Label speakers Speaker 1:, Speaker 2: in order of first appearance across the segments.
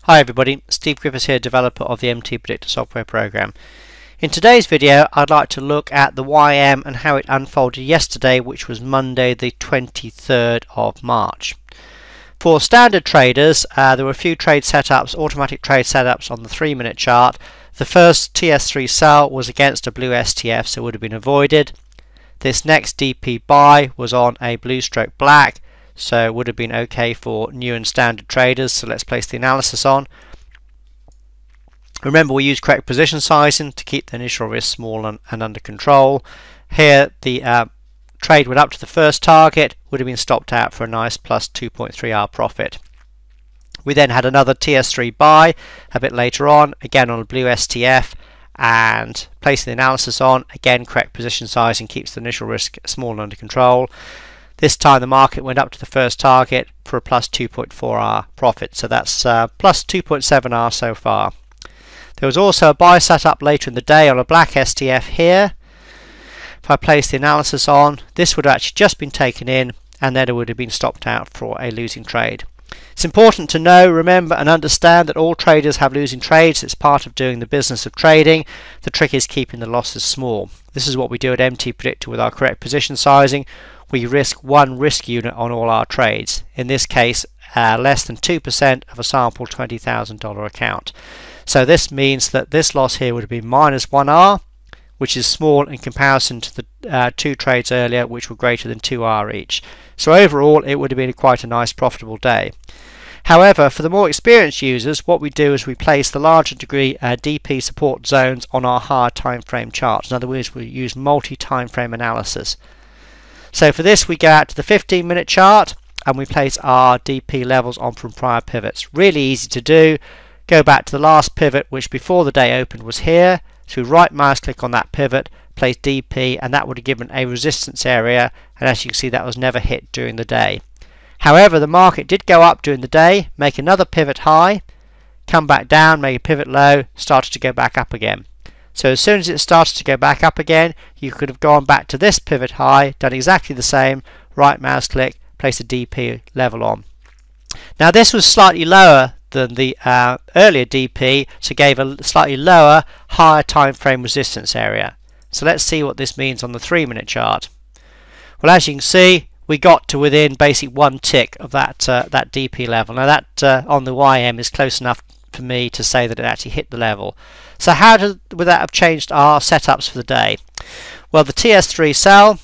Speaker 1: Hi everybody, Steve Griffiths here, developer of the MTPredictor software program. In today's video I'd like to look at the YM and how it unfolded yesterday, which was Monday the 23rd of March. For standard traders, there were a few trade setups, automatic trade setups on the 3-minute chart. The first TS3 sell was against a blue STF, so would have been avoided. This next DP buy was on a blue stroke black, so would have been okay for new and standard traders. So let's place the analysis on. Remember, we use correct position sizing to keep the initial risk small and under control. Here the trade went up to the first target, would have been stopped out for a nice plus 2.3R profit. We then had another TS3 buy a bit later on, again on a blue STF, and placing the analysis on, again correct position sizing keeps the initial risk small and under control. This time the market went up to the first target for a plus 2.4R profit, so that's plus 2.7R so far. There was also a buy set up later in the day on a black STF here. If I place the analysis on, this would have actually just been taken in, and then it would have been stopped out for a losing trade. It's important to know, remember and understand that all traders have losing trades. It's part of doing the business of trading. The trick is keeping the losses small. This is what we do at MTPredictor with our correct position sizing. We risk one risk unit on all our trades. In this case, less than 2% of a sample $20,000 account. So this means that this loss here would have been minus 1R, which is small in comparison to the two trades earlier, which were greater than 2R each. So overall, it would have been quite a nice profitable day. However, for the more experienced users, what we do is we place the larger degree DP support zones on our higher time frame charts. In other words, we use multi-time frame analysis. So for this, we go out to the 15-minute chart and we place our DP levels on from prior pivots. Really easy to do. Go back to the last pivot, which before the day opened was here. So we right mouse click on that pivot, place DP, and that would have given a resistance area, and as you can see, that was never hit during the day. However, the market did go up during the day, make another pivot high, come back down, make a pivot low, started to go back up again. So as soon as it started to go back up again, you could have gone back to this pivot high, done exactly the same, right mouse click, place a DP level on. Now this was slightly lower than the earlier DP, so gave a slightly lower, higher time frame resistance area. So let's see what this means on the 3-minute chart. Well, as you can see, we got to within basically one tick of that that DP level. Now that on the YM is close enough for me to say that it actually hit the level. So how would that have changed our setups for the day? Well, the TS3 sell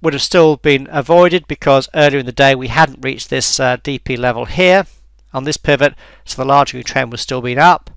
Speaker 1: would have still been avoided because earlier in the day we hadn't reached this DP level here on this pivot, so the larger trend was still being up.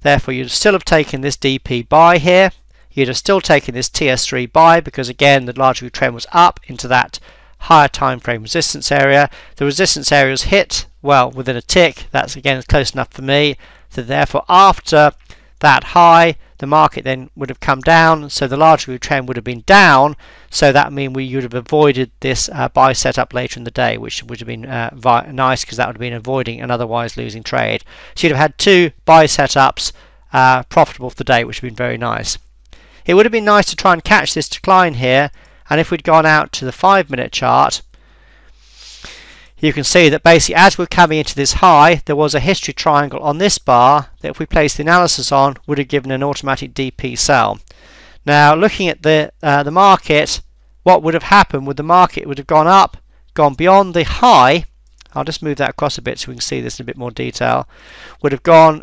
Speaker 1: Therefore, you'd still have taken this DP buy here. You'd have still taken this TS3 buy because again the larger trend was up into that higher time frame resistance area. The resistance area was hit well within a tick. That's again close enough for me. So therefore, after that high, the market then would have come down, so the larger trend would have been down, so that would mean you would have avoided this buy setup later in the day, which would have been nice because that would have been avoiding an otherwise losing trade. So you'd have had two buy setups profitable for the day, which would have been very nice. It would have been nice to try and catch this decline here, and if we'd gone out to the 5-minute chart, you can see that basically as we're coming into this high, there was a history triangle on this bar that if we placed the analysis on would have given an automatic DP sell. Now looking at the market, what would have happened with the market would have gone up, gone beyond the high. I'll just move that across a bit so we can see this in a bit more detail. Would have gone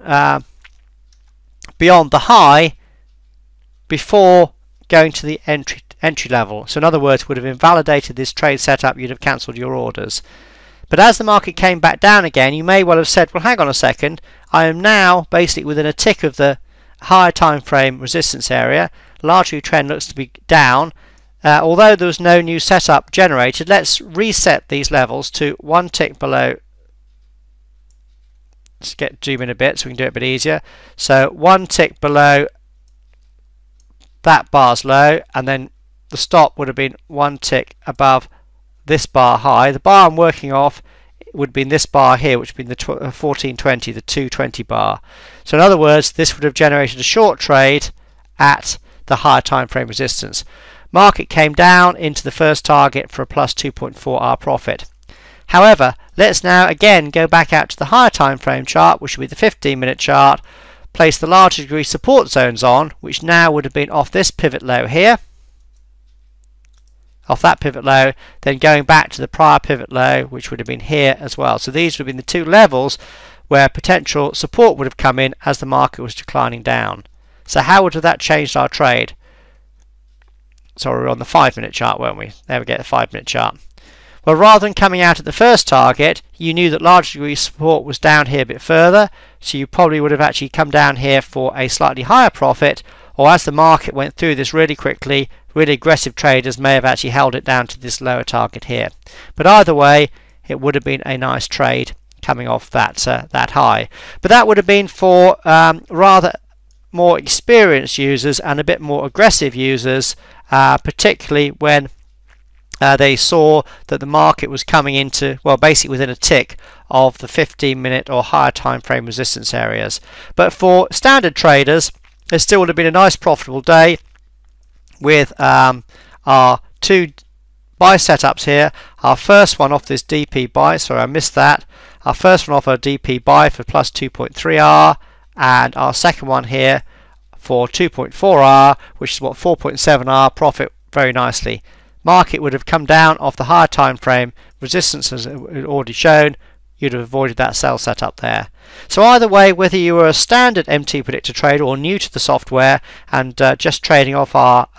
Speaker 1: beyond the high before going to the entry level. So in other words, would have invalidated this trade setup, you'd have cancelled your orders. But as the market came back down again, you may well have said, well, hang on a second, I am now basically within a tick of the higher time frame resistance area. Largely trend looks to be down. Although there was no new setup generated, let's reset these levels to one tick below. Let's zoom in a bit so we can do it a bit easier. So one tick below that bar's low, and then the stop would have been one tick above this bar high. The bar I'm working off would be in this bar here, which would be the 1420, the 220 bar. So in other words, this would have generated a short trade at the higher time frame resistance. Market came down into the first target for a plus 2.4R profit. However, Let's now again go back out to the higher time frame chart, which would be the 15-minute chart, place the larger degree support zones on, which now would have been off this pivot low here, off that pivot low, then going back to the prior pivot low, which would have been here as well. So these would have been the two levels where potential support would have come in as the market was declining down. So how would have that changed our trade? So we're on the 5-minute chart, weren't we? There we go, the 5-minute chart. Well, rather than coming out at the first target, you knew that large degree support was down here a bit further, so you probably would have actually come down here for a slightly higher profit, or as the market went through this really quickly, really aggressive traders may have actually held it down to this lower target here. But either way, it would have been a nice trade coming off that high. But that would have been for rather more experienced users and a bit more aggressive users, particularly when they saw that the market was coming into, well, basically within a tick of the 15-minute or higher time frame resistance areas. But for standard traders, it still would have been a nice profitable day with our two buy setups here. Our first one off this DP buy, sorry I missed that. Our first one off our DP buy for plus 2.3R, and our second one here for 2.4R, which is what 4.7R profit very nicely. Market would have come down off the higher time frame resistance as already shown. You'd have avoided that sell setup there. So either way, whether you were a standard MTPredictor trader or new to the software and just trading off our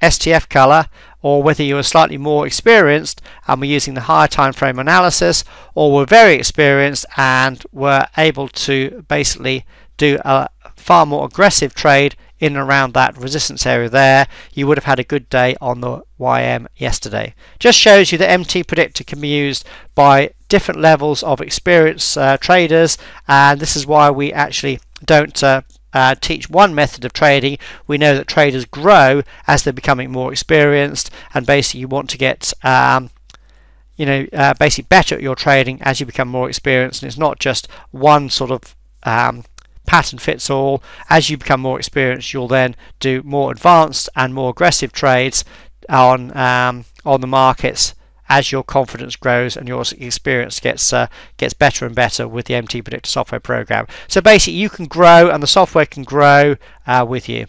Speaker 1: STF color, or whether you were slightly more experienced and were using the higher time frame analysis, or were very experienced and were able to basically do a far more aggressive trade in and around that resistance area there, you would have had a good day on the YM yesterday. Just shows you that MTPredictor can be used by different levels of experienced traders, and this is why we actually don't teach one method of trading. We know that traders grow as they're becoming more experienced, and basically you want to get basically better at your trading as you become more experienced, and it's not just one sort of pattern fits all. As you become more experienced, you'll then do more advanced and more aggressive trades on the markets as your confidence grows and your experience gets better and better with the MTPredictor software program. So basically you can grow and the software can grow with you.